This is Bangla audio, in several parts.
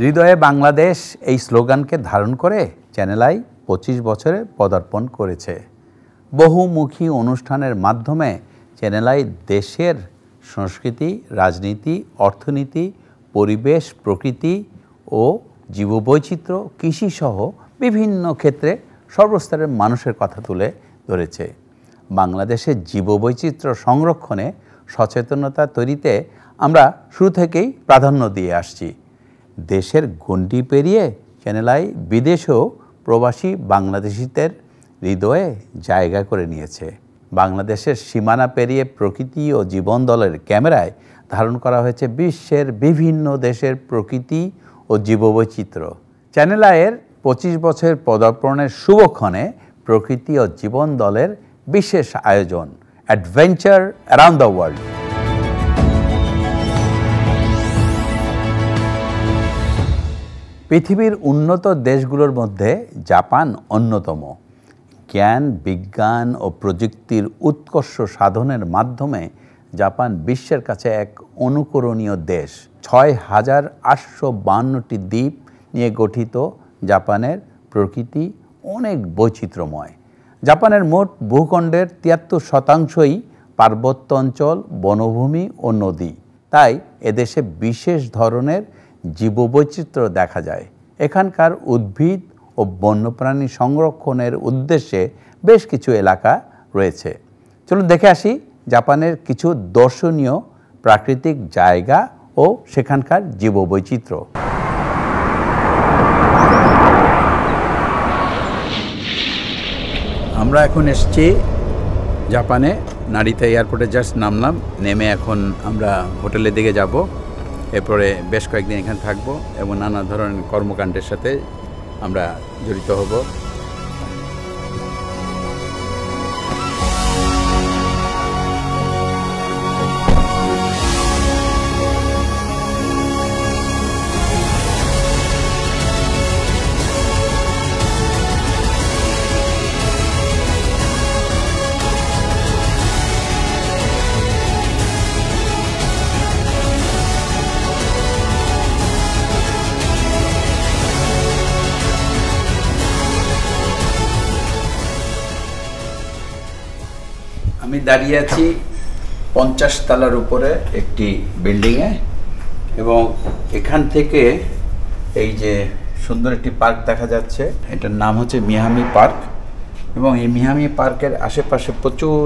হৃদয়ে বাংলাদেশ এই স্লোগানকে ধারণ করে চ্যানেল আই ২৫ বছরে পদার্পণ করেছে। বহুমুখী অনুষ্ঠানের মাধ্যমে চ্যানেল আই দেশের সংস্কৃতি, রাজনীতি, অর্থনীতি, পরিবেশ, প্রকৃতি ও জীববৈচিত্র্য, কৃষিসহ বিভিন্ন ক্ষেত্রে সর্বস্তরের মানুষের কথা তুলে ধরেছে। বাংলাদেশের জীববৈচিত্র্য সংরক্ষণে সচেতনতা তৈরিতে আমরা শুরু থেকেই প্রাধান্য দিয়ে আসছি। দেশের গণ্ডি পেরিয়ে চ্যানেল আই বিদেশেও প্রবাসী বাংলাদেশিদের হৃদয়ে জায়গা করে নিয়েছে। বাংলাদেশের সীমানা পেরিয়ে প্রকৃতি ও জীবন দলের ক্যামেরায় ধারণ করা হয়েছে বিশ্বের বিভিন্ন দেশের প্রকৃতি ও জীববৈচিত্র্য। চ্যানেল আইয়ের ২৫ বছর পদার্পণের শুভক্ষণে প্রকৃতি ও জীবন দলের বিশেষ আয়োজন অ্যাডভেঞ্চার অ্যারাউন্ড দ্য ওয়ার্ল্ড। পৃথিবীর উন্নত দেশগুলোর মধ্যে জাপান অন্যতম। জ্ঞান, বিজ্ঞান ও প্রযুক্তির উৎকর্ষ সাধনের মাধ্যমে জাপান বিশ্বের কাছে এক অনুকরণীয় দেশ। ৬,৮৫২টি দ্বীপ নিয়ে গঠিত জাপানের প্রকৃতি অনেক বৈচিত্র্যময়। জাপানের মোট ভূখণ্ডের ৭৩% পার্বত্য অঞ্চল, বনভূমি ও নদী। তাই এদেশে বিশেষ ধরনের জীববৈচিত্র্য দেখা যায়। এখানকার উদ্ভিদ ও বন্যপ্রাণী সংরক্ষণের উদ্দেশ্যে বেশ কিছু এলাকা রয়েছে। চলুন দেখে আসি জাপানের কিছু দর্শনীয় প্রাকৃতিক জায়গা ও সেখানকার জীববৈচিত্র্য। আমরা এখন এসেছি জাপানে, নারিতা এয়ারপোর্টে জাস্ট নামলাম। নেমে এখন আমরা হোটেলের দিকে যাব। এরপরে বেশ কয়েকদিন এখানে থাকবো এবং নানা ধরনের কর্মকাণ্ডের সাথে আমরা জড়িত হব। আমি দাঁড়িয়ে আছি ৫০ তলার উপরে একটি বিল্ডিংয়ে এবং এখান থেকে এই যে সুন্দর একটি পার্ক দেখা যাচ্ছে, এটার নাম হচ্ছে মিহামি পার্ক। এবং এই মিহামি পার্কের আশেপাশে প্রচুর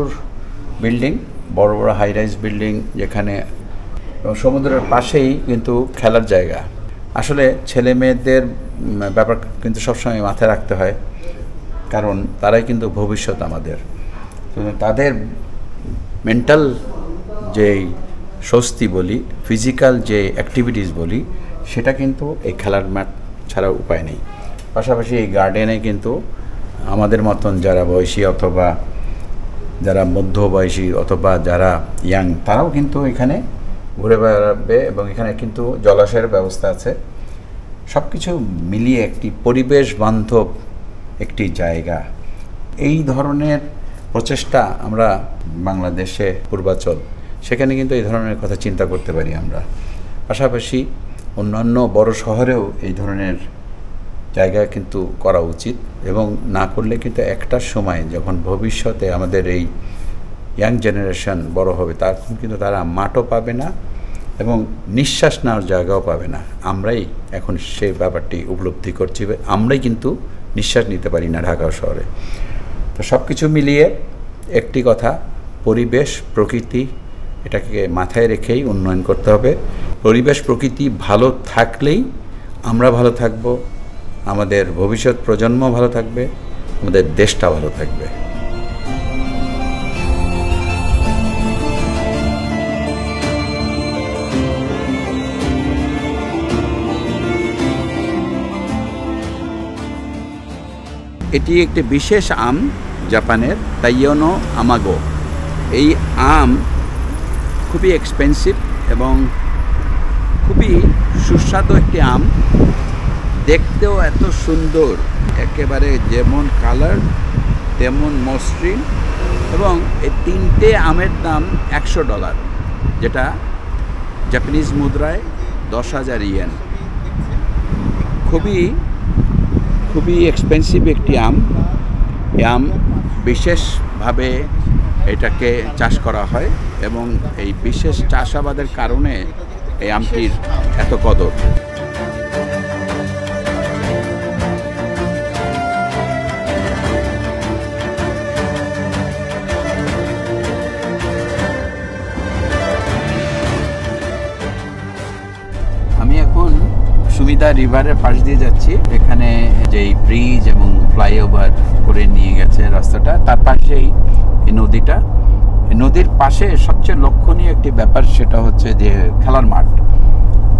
বিল্ডিং, বড় বড় হাই রাইজ বিল্ডিং, যেখানে সমুদ্রের পাশেই কিন্তু খেলার জায়গা। আসলে ছেলে মেয়েদের ব্যাপার কিন্তু সবসময় মাথায় রাখতে হয়, কারণ তারাই কিন্তু ভবিষ্যৎ আমাদের। তাদের মেন্টাল যে স্বস্তি বলি, ফিজিক্যাল যে অ্যাক্টিভিটিস বলি, সেটা কিন্তু এই খেলার মাঠ ছাড়া উপায় নেই। পাশাপাশি এই গার্ডেনে কিন্তু আমাদের মতন যারা বয়সী অথবা যারা মধ্যবয়সী অথবা যারা ইয়াং, তারাও কিন্তু এখানে ঘুরে বেড়াবে এবং এখানে কিন্তু জলাশয়ের ব্যবস্থা আছে। সব কিছু মিলিয়ে একটি পরিবেশ বান্ধব একটি জায়গা। এই ধরনের প্রচেষ্টা আমরা বাংলাদেশে পূর্বাচল, সেখানে কিন্তু এই ধরনের কথা চিন্তা করতে পারি আমরা। পাশাপাশি অন্যান্য বড় শহরেও এই ধরনের জায়গা কিন্তু করা উচিত, এবং না করলে কিন্তু একটা সময় যখন ভবিষ্যতে আমাদের এই ইয়াং জেনারেশন বড় হবে, তখন কিন্তু তারা মাঠও পাবে না এবং নিঃশ্বাস নেওয়ার জায়গাও পাবে না। আমরাই এখন সেই ব্যাপারটি উপলব্ধি করছি, আমরাই কিন্তু নিঃশ্বাস নিতে পারি না ঢাকা শহরে। তো সব কিছু মিলিয়ে একটি কথা, পরিবেশ প্রকৃতি, এটাকে মাথায় রেখেই উন্নয়ন করতে হবে। পরিবেশ প্রকৃতি ভালো থাকলেই আমরা ভালো থাকব, আমাদের ভবিষ্যৎ প্রজন্ম ভালো থাকবে, আমাদের দেশটা ভালো থাকবে। এটি একটি বিশেষ আম, জাপানের তাইয়োনো আমাগো। এই আম খুবই এক্সপেন্সিভ এবং খুবই সুস্বাদু একটি আম। দেখতেও এত সুন্দর, একেবারে যেমন কালার তেমন মসৃণ, এবং এই তিনটে আমের দাম $100, যেটা জাপানিজ মুদ্রায় 10,000 ইয়েন। খুবই খুবই এক্সপেন্সিভ একটি আম। এই আম বিশেষভাবে এটাকে চাষ করা হয় এবং এই বিশেষ চাষাবাদের কারণে এই আমটির এত কদর। আমি এখন সুমিদা রিভারের পাশ দিয়ে যাচ্ছি। এখানে যেই ব্রিজ এবং ফ্লাইওভার করে নিয়ে গেছে রাস্তাটা, তার পাশেই এই নদীটা। নদীর পাশে সবচেয়ে লক্ষণীয় একটি ব্যাপার সেটা হচ্ছে যে খেলার মাঠ।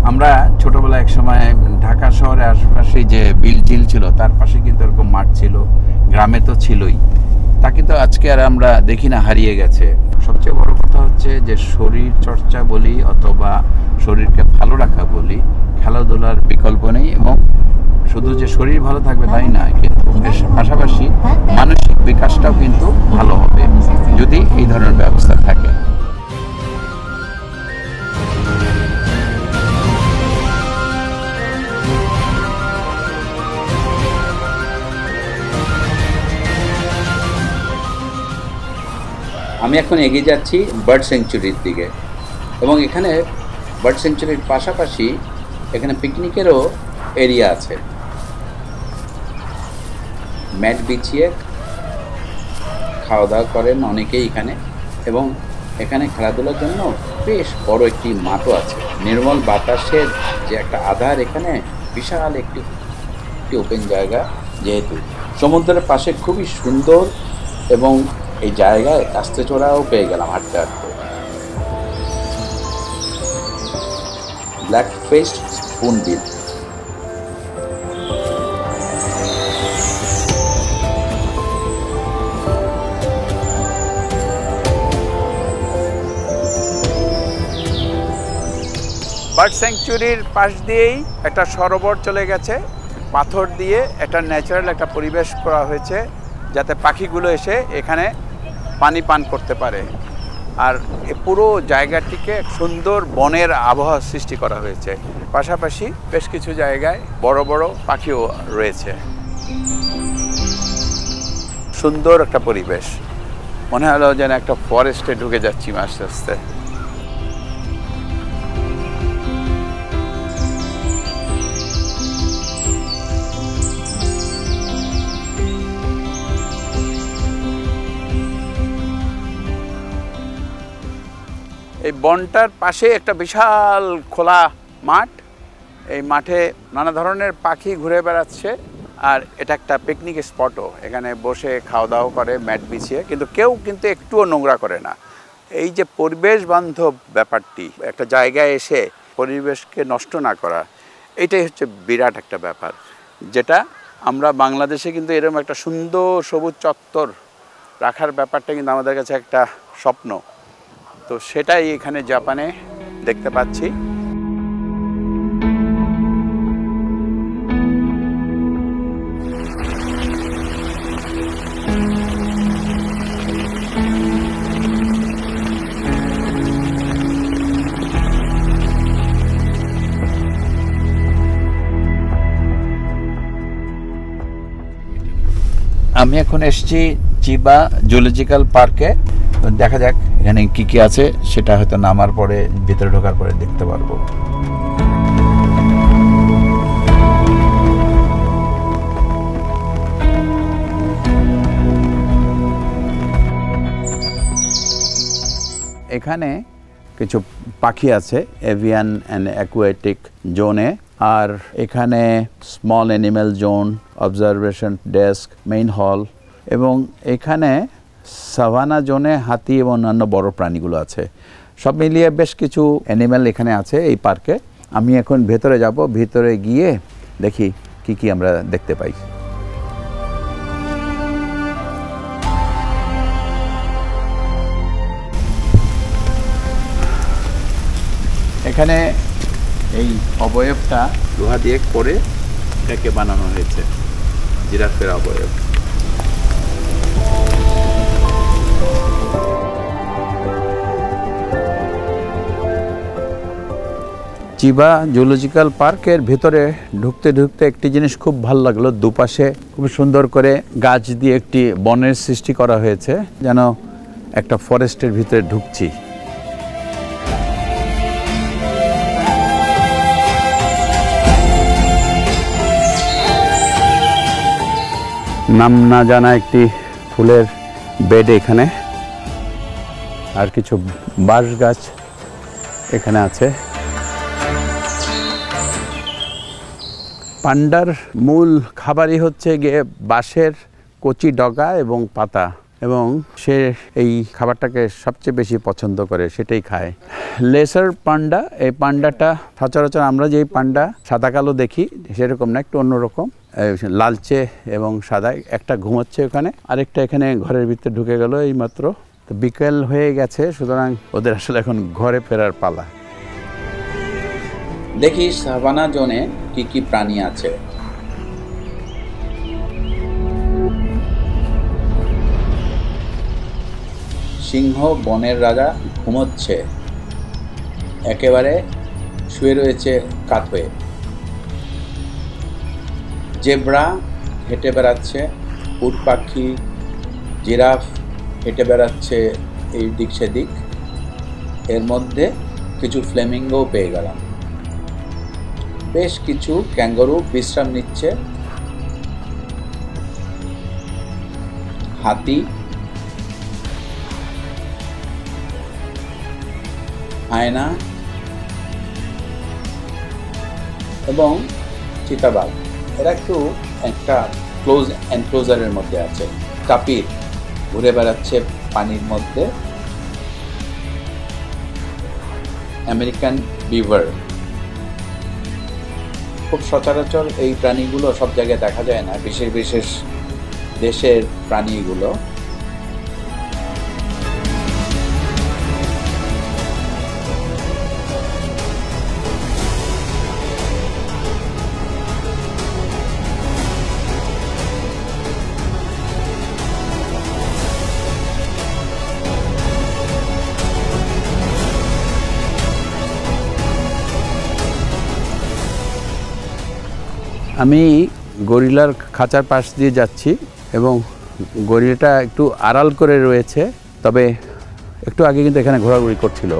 আমরা ছোটবেলায় এক সময় ঢাকা শহরে আশেপাশে যে বিল ঝিল ছিল তার পাশে কিন্তু এরকম মাঠ ছিল, গ্রামে তো ছিলই, তা কিন্তু আজকে আর আমরা দেখি না, হারিয়ে গেছে। সবচেয়ে বড় কথা হচ্ছে যে শরীর চর্চা বলি অথবা শরীরকে ভালো রাখা বলি, খেলাধুলার বিকল্প নেই। এবং শুধু যে শরীর ভালো থাকবে তাই না, কিন্তু এর পাশাপাশি মানসিক বিকাশটাও কিন্তু ভালো হবে যদি এই ধরনের ব্যবস্থা থাকে। আমি এখন এগিয়ে যাচ্ছি বার্ড স্যাংচুরির দিকে এবং এখানে বার্ড স্যাংচুরির পাশাপাশি এখানে পিকনিকেরও এরিয়া আছে। ম্যাট বিছিয়ে খাওয়া দাওয়া করেন অনেকেই এখানে, এবং এখানে খেলাধুলার জন্য বেশ বড় একটি মাঠও আছে। নির্মল বাতাসের যে একটা আধার, এখানে বিশাল একটি ওপেন জায়গা, যেহেতু সমুদ্রের পাশে খুবই সুন্দর, এবং এই জায়গায় আস্তে চড়াও পেয়ে গেলাম হাঁটতে হাঁটতে। Black fest spoonbill. বার্ড স্যাংচুরির পাশ দিয়েই একটা সরোবর চলে গেছে, পাথর দিয়ে একটা ন্যাচারাল একটা পরিবেশ করা হয়েছে যাতে পাখিগুলো এসে এখানে পানি পান করতে পারে। আর এ পুরো জায়গাটিকে সুন্দর বনের আবহাওয়া সৃষ্টি করা হয়েছে। পাশাপাশি বেশ কিছু জায়গায় বড় বড় পাখিও রয়েছে। সুন্দর একটা পরিবেশ, মনে হলো যেন একটা ফরেস্টে ঢুকে যাচ্ছি আস্তে আস্তে। এই বনটার পাশে একটা বিশাল খোলা মাঠ। এই মাঠে নানা ধরনের পাখি ঘুরে বেড়াচ্ছে, আর এটা একটা পিকনিক স্পটও। এখানে বসে খাওয়া দাওয়া করে ম্যাট বিছিয়ে, কিন্তু কেউ কিন্তু একটুও নোংরা করে না। এই যে পরিবেশ বান্ধব ব্যাপারটি, একটা জায়গায় এসে পরিবেশকে নষ্ট না করা, এটাই হচ্ছে বিরাট একটা ব্যাপার, যেটা আমরা বাংলাদেশে কিন্তু এরকম একটা সুন্দর সবুজ চত্বর রাখার ব্যাপারটা কিন্তু আমাদের কাছে একটা স্বপ্ন। তো সেটাই এখানে জাপানে দেখতে পাচ্ছি। আমি এখন এসেছি চিবা জুলজিক্যাল পার্কে। দেখা যাক এখানে কি কি আছে, সেটা হয়তো নামার পরে ভিতরে ঢোকার পরে দেখতে পারবো। এখানে কিছু পাখি আছে এভিয়ান অ্যান্ড অ্যাকুয়াটিক জোনে, আর এখানে small animal zone, observation desk, main হল, এবং এখানে সাভানা জোনে হাতি এবং অন্যান্য বড় প্রাণীগুলো আছে। সব মিলিয়ে বেশ কিছু অ্যানিম্যাল এখানে আছে এই পার্কে। আমি এখন ভেতরে যাব, ভিতরে গিয়ে দেখি কি কি আমরা দেখতে পাই। এখানে এই অবয়বটা লোহা দিয়ে করে এটাকে বানানো হয়েছে, জিরাফের অবয়ব। চিবা জুলজিক্যাল পার্কের ভিতরে ঢুকতে ঢুকতে একটি জিনিস খুব ভালো লাগলো, দুপাশে খুব সুন্দর করে গাছ দিয়ে একটি বনের সৃষ্টি করা হয়েছে, যেন একটা ফরেস্টের ভিতরে ঢুকছি। নাম না জানা একটি ফুলের বেড এখানে, আর কিছু বাঁশ গাছ এখানে আছে। পান্ডার মূল খাবারই হচ্ছে গিয়ে বাঁশের কচি ডগা এবং পাতা, এবং সে এই খাবারটাকে সবচেয়ে বেশি পছন্দ করে, সেটাই খায়। লেসার পান্ডা, এই পান্ডাটা সচরাচর আমরা যেই পান্ডা সাদা কালো দেখি সেরকম না, একটু অন্যরকম, লালচে এবং সাদা। একটা ঘুমাচ্ছে ওখানে, আরেকটা এখানে ঘরের ভিতরে ঢুকে গেল এইমাত্র। তো বিকেল হয়ে গেছে, সুতরাং ওদের আসলে এখন ঘরে ফেরার পালা। দেখি সাভানা জোনে কি কি প্রাণী আছে। সিংহ বনের রাজা ঘুমোচ্ছে, একেবারে শুয়ে রয়েছে কাত হয়ে। জেব্রা হেঁটে বেড়াচ্ছে, উট পাখি, জিরাফ হেঁটে বেড়াচ্ছে এই দিক সেদিক। এর মধ্যে কিছু ফ্লেমিঙ্গো পেয়ে গেলাম। বেশ কিছু ক্যাঙ্গারু বিশ্রাম নিচ্ছে। হাতি, হায়না এবং চিতাবাঘ, এরা একটু একটা ক্লোজ এনক্লোজারের মধ্যে আছে। তাপির ঘুরে বেড়াচ্ছে পানির মধ্যে। আমেরিকান বিভার, খুব সচরাচর এই প্রাণীগুলো সব জায়গায় দেখা যায় না, বিশেষ বিশেষ দেশের প্রাণীগুলো। আমি গরিলার খাঁচার পাশ দিয়ে যাচ্ছি এবং গরিলাটা একটু আড়াল করে রয়েছে, তবে একটু আগে কিন্তু এখানে ঘোরাঘুরি করছিল।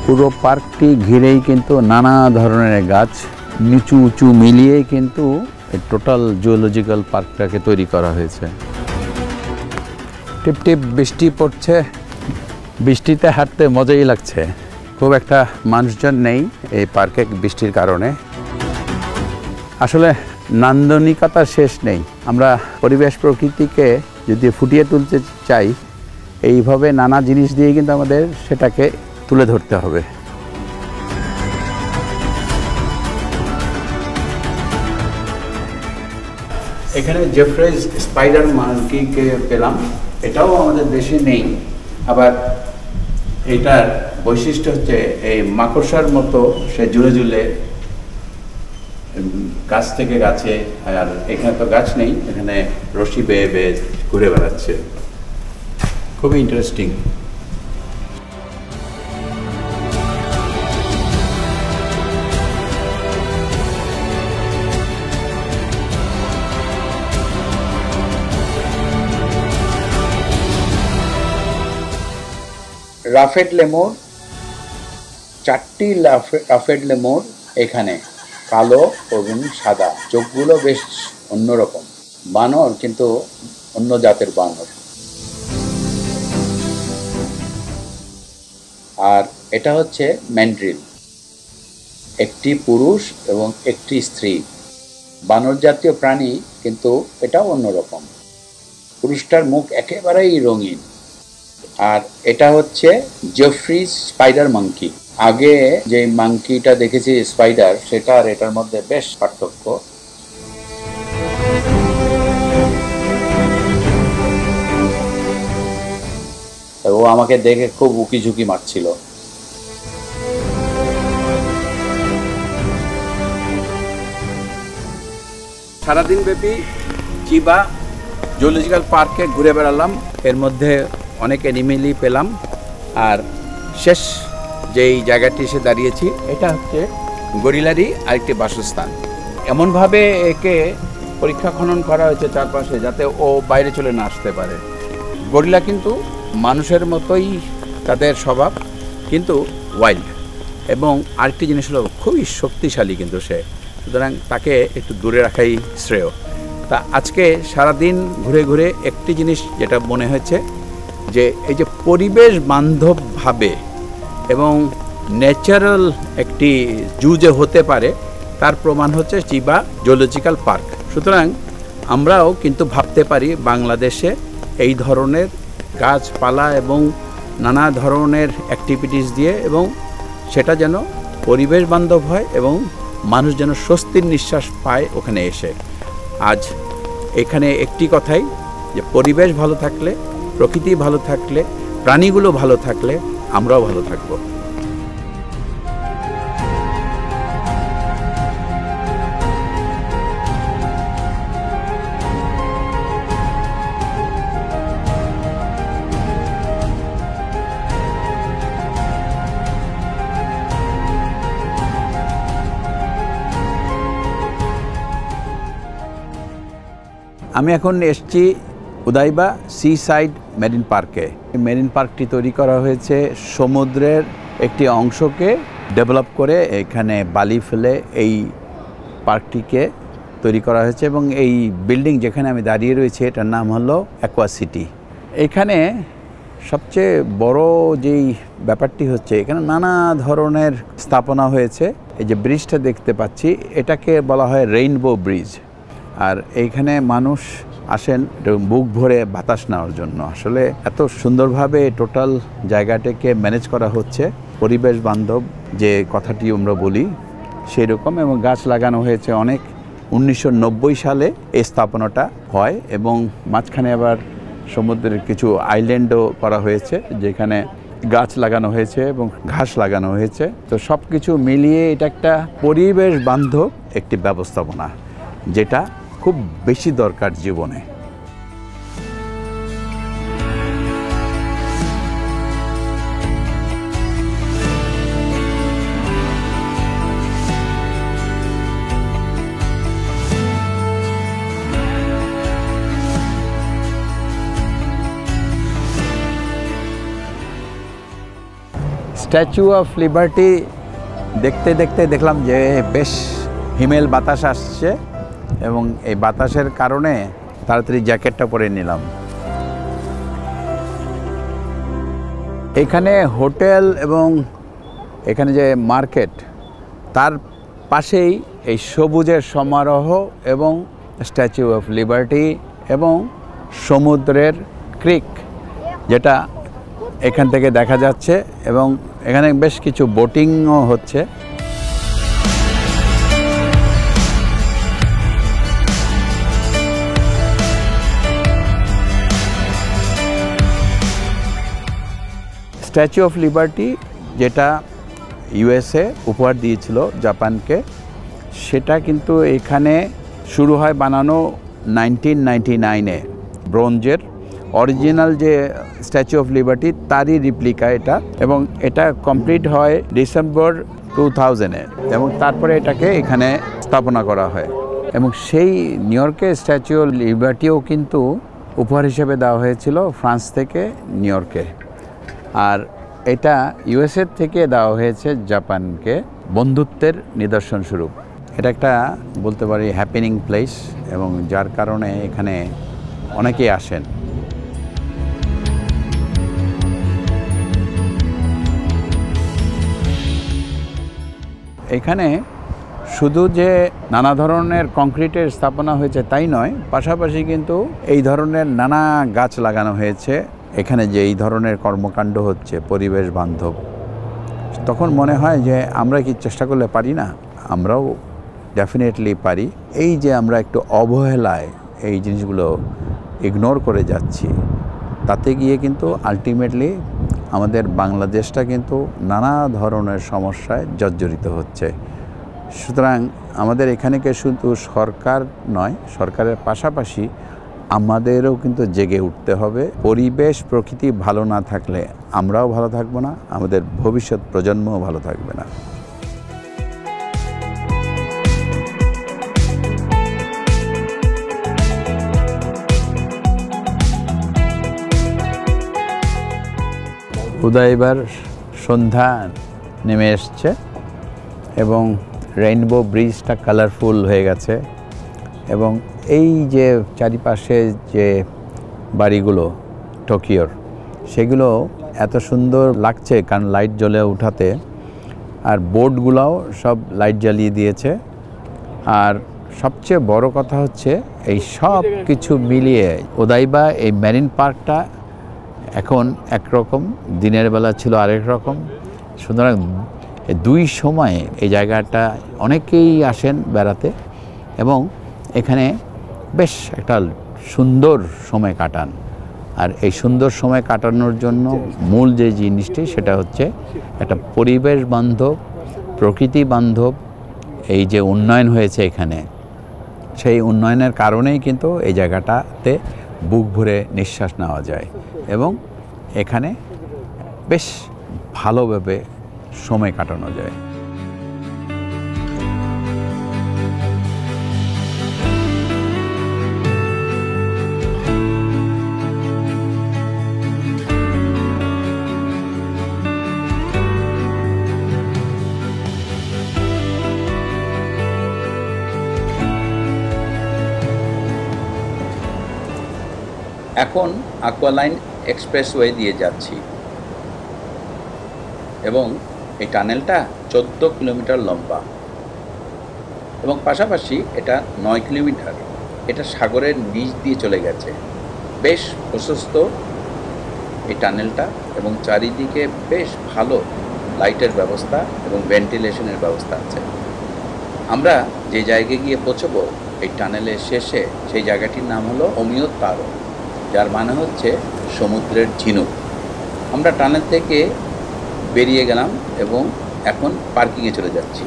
পুরো পার্কটি ঘিরেই কিন্তু নানা ধরনের গাছ, নিচু উঁচু মিলিয়েই কিন্তু টোটাল জুলজিক্যাল পার্কটাকে তৈরি করা হয়েছে। টিপ টিপ বৃষ্টি পড়ছে, বৃষ্টিতে হাঁটতে মজাই লাগছে। খুব একটা মানুষজন নেই এই পার্কে বৃষ্টির কারণে। আসলে নান্দনিকতার শেষ নেই। আমরা পরিবেশ প্রকৃতিকে যদি ফুটিয়ে তুলতে চাই, এইভাবে নানা জিনিস দিয়ে কিন্তু আমাদের সেটাকে তুলে ধরতে হবে। এখানে জেফ্রেজ স্পাইডার মাঙ্কিকে পেলাম, এটাও আমাদের দেশে নেই। আবার এটার বৈশিষ্ট্য হচ্ছে এই মাকড়সার মতো সে ঝুলে ঝুলে গাছ থেকে গাছে, আর এখানে তো গাছ নেই, এখানে রশি বেয়ে বেয়ে ঘুরে বেড়াচ্ছে। খুবই ইন্টারেস্টিং। রাফেট লেমুর, 4টি রাফেট লেমুর এখানে, কালো এবং সাদা। চোখগুলো বেশ অন্যরকম, বানর কিন্তু অন্য জাতের বানর। আর এটা হচ্ছে ম্যান্ড্রিল, একটি পুরুষ এবং একটি স্ত্রী। বানর জাতীয় প্রাণী, কিন্তু এটাও অন্যরকম। পুরুষটার মুখ একেবারেই রঙিন। আর এটা হচ্ছে জেফ্রিজ স্পাইডার মাঙ্কি। আগে যে মাঙ্কিটা দেখেছি স্পাইডার, সেটা আর এটার মধ্যে বেশ পার্থক্য। ও আমাকে দেখে খুব উকি ঝুঁকি মারছিল। সারাদিন ব্যাপী চিবা জুলজিক্যাল পার্কে ঘুরে বেড়ালাম। এর মধ্যে অনেক অ্যানিমেলই পেলাম। আর শেষ যেই জায়গাটি এসে দাঁড়িয়েছি এটা হচ্ছে গরিলারই আরেকটি বাসস্থান। এমনভাবে একে পরীক্ষা খনন করা হয়েছে চারপাশে যাতে ও বাইরে চলে না আসতে পারে। গরিলা কিন্তু মানুষের মতোই তাদের স্বভাব, কিন্তু ওয়াইল্ড, এবং আরেকটি জিনিস হলো খুবই শক্তিশালী কিন্তু সে, সুতরাং তাকে একটু দূরে রাখাই শ্রেয়। তা আজকে সারাদিন ঘুরে ঘুরে একটি জিনিস যেটা মনে হয়েছে যে এই যে পরিবেশ বান্ধবভাবে এবং ন্যাচারাল একটি জু যে হতে পারে তার প্রমাণ হচ্ছে চিবা জুলজিক্যাল পার্ক। সুতরাং আমরাও কিন্তু ভাবতে পারি বাংলাদেশে এই ধরনের গাছপালা এবং নানা ধরনের অ্যাক্টিভিটিস দিয়ে, এবং সেটা যেন পরিবেশ বান্ধব হয় এবং মানুষ যেন স্বস্তির নিঃশ্বাস পায় ওখানে এসে। আজ এখানে একটি কথাই, যে পরিবেশ ভালো থাকলে, প্রকৃতি ভালো থাকলে, প্রাণীগুলো ভালো থাকলে আমরাও ভালো থাকবো। আমি এখন এসেছি উদাইবা সি সাইড মেরিন পার্কে। মেরিন পার্কটি তৈরি করা হয়েছে সমুদ্রের একটি অংশকে ডেভেলপ করে এখানে বালি ফেলে এই পার্কটিকে তৈরি করা হয়েছে, এবং এই বিল্ডিং যেখানে আমি দাঁড়িয়ে রয়েছি এটার নাম হলো অ্যাকোয়া সিটি। এখানে সবচেয়ে বড় যেই ব্যাপারটি হচ্ছে এখানে নানা ধরনের স্থাপনা হয়েছে। এই যে ব্রিজটা দেখতে পাচ্ছি এটাকে বলা হয় রেইনবো ব্রিজ। আর এইখানে মানুষ আসেন বুক ভরে বাতাস নেওয়ার জন্য। আসলে এত সুন্দরভাবে টোটাল জায়গাটাকে ম্যানেজ করা হচ্ছে, পরিবেশ বান্ধব যে কথাটি আমরা বলি সেই রকম, এবং গাছ লাগানো হয়েছে অনেক। 1990 সালে এই স্থাপনাটা হয়, এবং মাঝখানে আবার সমুদ্রের কিছু আইল্যান্ডও করা হয়েছে যেখানে গাছ লাগানো হয়েছে এবং ঘাস লাগানো হয়েছে। তো সব কিছু মিলিয়ে এটা একটা পরিবেশ বান্ধব একটি ব্যবস্থাপনা, যেটা খুব বেশি দরকার জীবনে। স্ট্যাচু অফ লিবার্টি দেখতে দেখতে দেখলাম যে বেশ হিমেল বাতাস আসছে, এবং এই বাতাসের কারণে তাড়াতাড়ি জ্যাকেটটা পরে নিলাম। এখানে হোটেল এবং এখানে যে মার্কেট তার পাশেই এই সবুজের সমারোহ এবং স্ট্যাচু অফ লিবার্টি এবং সমুদ্রের ক্রিক যেটা এখান থেকে দেখা যাচ্ছে, এবং এখানে বেশ কিছু বোটিংও হচ্ছে। স্ট্যাচু অফ লিবার্টি যেটা ইউএসএ উপহার দিয়েছিল জাপানকে, সেটা কিন্তু এখানে শুরু হয় বানানো 1999-এ। ব্রোঞ্জের অরিজিনাল যে স্ট্যাচু অফ লিবার্টি তারই রিপ্লিকা এটা, এবং এটা কমপ্লিট হয় ডিসেম্বর 2000-এ, এবং তারপরে এটাকে এখানে স্থাপনা করা হয়। এবং সেই নিউ ইয়র্কের স্ট্যাচু অফ লিবার্টিও কিন্তু উপহার হিসেবে দেওয়া হয়েছিল ফ্রান্স থেকে নিউ ইয়র্কে, আর এটা ইউএসএ থেকে দেওয়া হয়েছে জাপানকে বন্ধুত্বের নিদর্শন স্বরূপ। এটা একটা বলতে পারি হ্যাপেনিং প্লেস, এবং যার কারণে এখানে অনেকেই আসেন। এখানে শুধু যে নানা ধরনের কংক্রিটের স্থাপনা হয়েছে তাই নয়, পাশাপাশি কিন্তু এই ধরনের নানা গাছ লাগানো হয়েছে। এখানে যে এই ধরনের কর্মকাণ্ড হচ্ছে পরিবেশ বান্ধব, তখন মনে হয় যে আমরা কি চেষ্টা করলে পারি না? আমরাও ডেফিনেটলি পারি। এই যে আমরা একটু অবহেলায় এই জিনিসগুলো ইগনোর করে যাচ্ছি, তাতে গিয়ে কিন্তু আলটিমেটলি আমাদের বাংলাদেশটা কিন্তু নানা ধরনের সমস্যায় জর্জরিত হচ্ছে। সুতরাং আমাদের এখানেকে শুধু সরকার নয়, সরকারের পাশাপাশি আমাদেরও কিন্তু জেগে উঠতে হবে। পরিবেশ প্রকৃতি ভালো না থাকলে আমরাও ভালো থাকবো না, আমাদের ভবিষ্যৎ প্রজন্মও ভালো থাকবে না। উদয়বার সন্ধ্যা নেমে এসছে এবং রেইনবো ব্রিজটা কালারফুল হয়ে গেছে এবং এই যে চারিপাশে যে বাড়িগুলো টোকিওর, সেগুলো এত সুন্দর লাগছে কারণ লাইট জ্বলে উঠাতে, আর বোর্ডগুলোও সব লাইট জ্বালিয়ে দিয়েছে। আর সবচেয়ে বড় কথা হচ্ছে এই সব কিছু মিলিয়ে ওদাইবা এই মেরিন পার্কটা এখন একরকম, দিনের বেলা ছিল আরেক রকম। সুতরাং দুই সময়ে এই জায়গাটা অনেকেই আসেন বেড়াতে এবং এখানে বেশ একটা সুন্দর সময় কাটান। আর এই সুন্দর সময় কাটানোর জন্য মূল যে জিনিসটি সেটা হচ্ছে একটা পরিবেশ বান্ধব, প্রকৃতি বান্ধব এই যে উন্নয়ন হয়েছে এখানে, সেই উন্নয়নের কারণেই কিন্তু এই জায়গাটাতে বুক ভরে নিঃশ্বাস নেওয়া যায় এবং এখানে বেশ ভালোভাবে সময় কাটানো যায়। এখন অ্যাকোয়ালাইন এক্সপ্রেসওয়ে দিয়ে যাচ্ছি এবং এই টানেলটা 14 কিলোমিটার লম্বা এবং পাশাপাশি এটা 9 কিলোমিটার। এটা সাগরের নিচ দিয়ে চলে গেছে, বেশ প্রশস্ত এই টানেলটা এবং চারিদিকে বেশ ভালো লাইটের ব্যবস্থা এবং ভেন্টিলেশনের ব্যবস্থা আছে। আমরা যে জায়গায় গিয়ে পৌঁছবো এই টানেলের শেষে, সেই জায়গাটির নাম হলো ওমিওতারো, যার মানে হচ্ছে সমুদ্রের ঝিনুক। আমরা টানেল থেকে বেরিয়ে গেলাম এবং এখন পার্কিংয়ে চলে যাচ্ছি।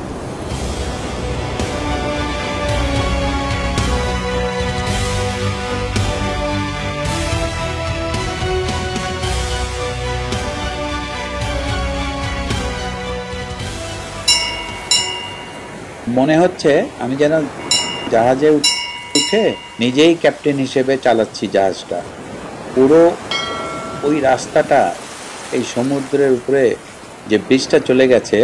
মনে হচ্ছে আমি যেন জাহাজে উঠে নিজেই ক্যাপ্টেন হিসেবে চালাচ্ছি জাহাজটা। পুরো ওই রাস্তাটা এই সমুদ্রের উপরে যে ব্রিজটা চলে গেছে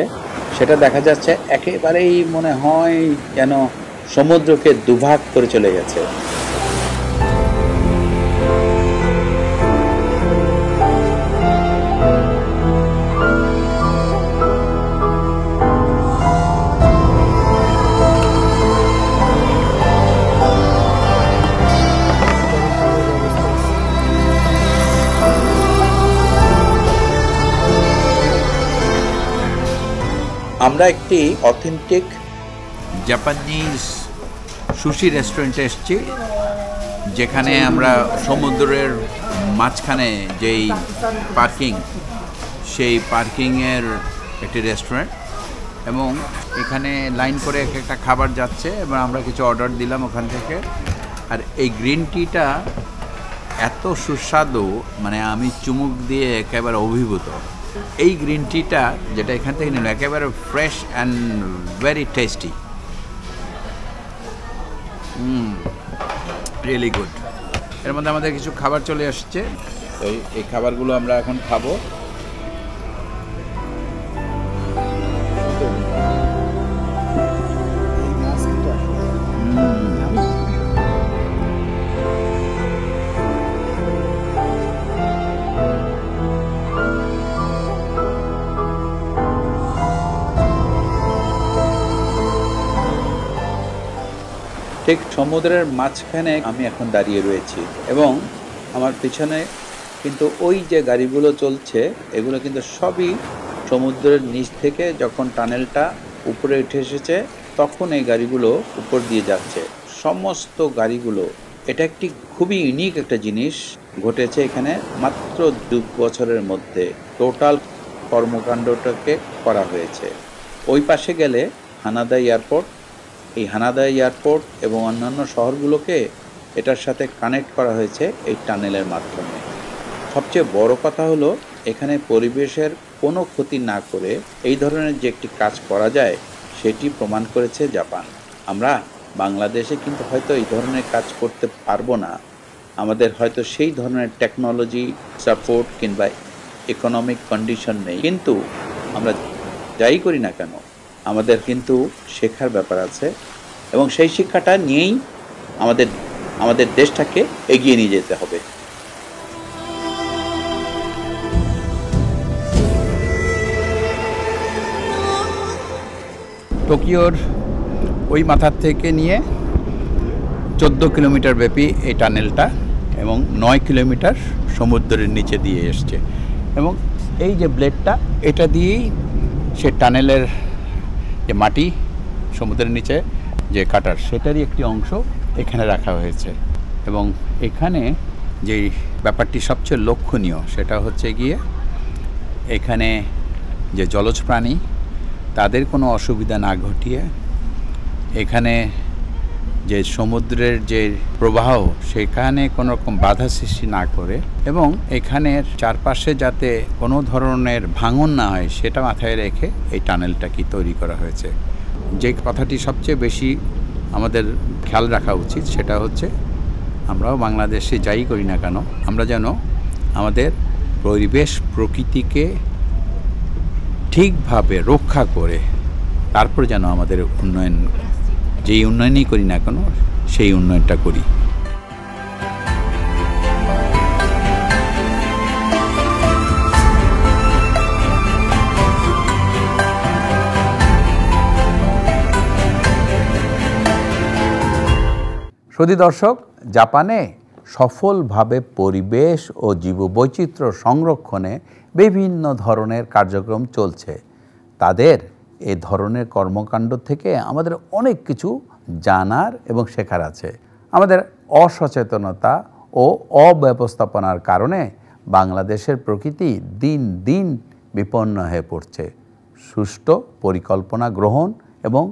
সেটা দেখা যাচ্ছে একেবারেই মনে হয় যেন সমুদ্রকে দুভাগ করে চলে গেছে। আমরা একটি অথেন্টিক জাপানিজ সুশি রেস্টুরেন্টে এসেছি, যেখানে আমরা সমুদ্রের মাঝখানে যেই পার্কিং, সেই পার্কিংয়ের একটি রেস্টুরেন্ট এবং এখানে লাইন করে একটা খাবার যাচ্ছে এবং আমরা কিছু অর্ডার দিলাম ওখান থেকে। আর এই গ্রিন টিটা এত সুস্বাদু, মানে আমি চুমুক দিয়ে একেবারে অভিভূত। এই গ্রিন টিটা যেটা এখান থেকে নিল একেবারে fresh and very tasty, really good. এর মধ্যে আমাদের কিছু খাবার চলে আসছে, তো এই খাবারগুলো আমরা এখন খাবো। ঠিক সমুদ্রের মাঝখানে আমি এখন দাঁড়িয়ে রয়েছি এবং আমার পিছনে কিন্তু ওই যে গাড়িগুলো চলছে এগুলো কিন্তু সবই সমুদ্রের নিচ থেকে যখন টানেলটা উপরে উঠে এসেছে তখন এই গাড়িগুলো উপর দিয়ে যাচ্ছে। সমস্ত গাড়িগুলো, এটা একটি খুবই ইউনিক একটা জিনিস ঘটেছে এখানে মাত্র 2 বছরের মধ্যে। টোটাল কর্মকাণ্ডটাকে করা হয়েছে। ওই পাশে গেলে হানাদা এয়ারপোর্ট। এই হানাদা এয়ারপোর্ট এবং অন্যান্য শহরগুলোকে এটার সাথে কানেক্ট করা হয়েছে এই টানেলের মাধ্যমে। সবচেয়ে বড় কথা হলো এখানে পরিবেশের কোনো ক্ষতি না করে এই ধরনের যে একটি কাজ করা যায় সেটি প্রমাণ করেছে জাপান। আমরা বাংলাদেশে কিন্তু হয়তো এই ধরনের কাজ করতে পারবো না, আমাদের হয়তো সেই ধরনের টেকনোলজি সাপোর্ট কিংবা ইকোনমিক কন্ডিশন নেই, কিন্তু আমরা যাই করি না কেন আমাদের কিন্তু শেখার ব্যাপার আছে এবং সেই শিক্ষাটা নিয়েই আমাদের দেশটাকে এগিয়ে নিয়ে যেতে হবে। টোকিওর ওই মাথার থেকে নিয়ে 14 কিলোমিটার ব্যাপী এই টানেলটা এবং 9 কিলোমিটার সমুদ্রের নিচে দিয়ে এসছে এবং এই যে ব্লেডটা এটা দিয়েই সে টানেলের যে মাটি সমুদ্রের নিচে যে কাটার সেটারই একটি অংশ এখানে রাখা হয়েছে। এবং এখানে যে ব্যাপারটি সবচেয়ে লক্ষণীয় সেটা হচ্ছে গিয়ে এখানে যে জলজ প্রাণী তাদের কোনো অসুবিধা না ঘটিয়ে এখানে যে সমুদ্রের যে প্রবাহ সেখানে কোনো রকম বাধা সৃষ্টি না করে এবং এখানের চারপাশে যাতে কোনো ধরনের ভাঙন না হয় সেটা মাথায় রেখে এই টানেলটা কি তৈরি করা হয়েছে। যে কথাটি সবচেয়ে বেশি আমাদের খেয়াল রাখা উচিত সেটা হচ্ছে আমরাও বাংলাদেশে যাই করি না কেন আমরা যেন আমাদের পরিবেশ প্রকৃতিকে ঠিকভাবে রক্ষা করে তারপর যেন আমাদের উন্নয়ন, যেই উন্নয়নই করি না কেন সেই উন্নয়নটা করি। সুধী দর্শক, জাপানে সফলভাবে পরিবেশ ও জীববৈচিত্র্য সংরক্ষণে বিভিন্ন ধরনের কার্যক্রম চলছে। তাদের এ ধরনের কর্মকাণ্ড থেকে আমাদের অনেক কিছু জানার এবং শেখার আছে। আমাদের অসচেতনতা ও অব্যবস্থাপনার কারণে বাংলাদেশের প্রকৃতি দিন দিন বিপন্ন হয়ে পড়ছে। সুষ্ঠু পরিকল্পনা গ্রহণ এবং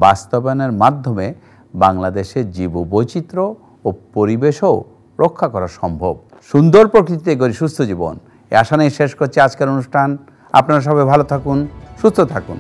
বাস্তবায়নের মাধ্যমে বাংলাদেশের জীববৈচিত্র্য ও পরিবেশও রক্ষা করা সম্ভব। সুন্দর প্রকৃতিতে গড়ি সুস্থ জীবন, এ আশা নিয়ে শেষ করছি আজকের অনুষ্ঠান। আপনারা সবাই ভালো থাকুন, সুস্থ থাকুন।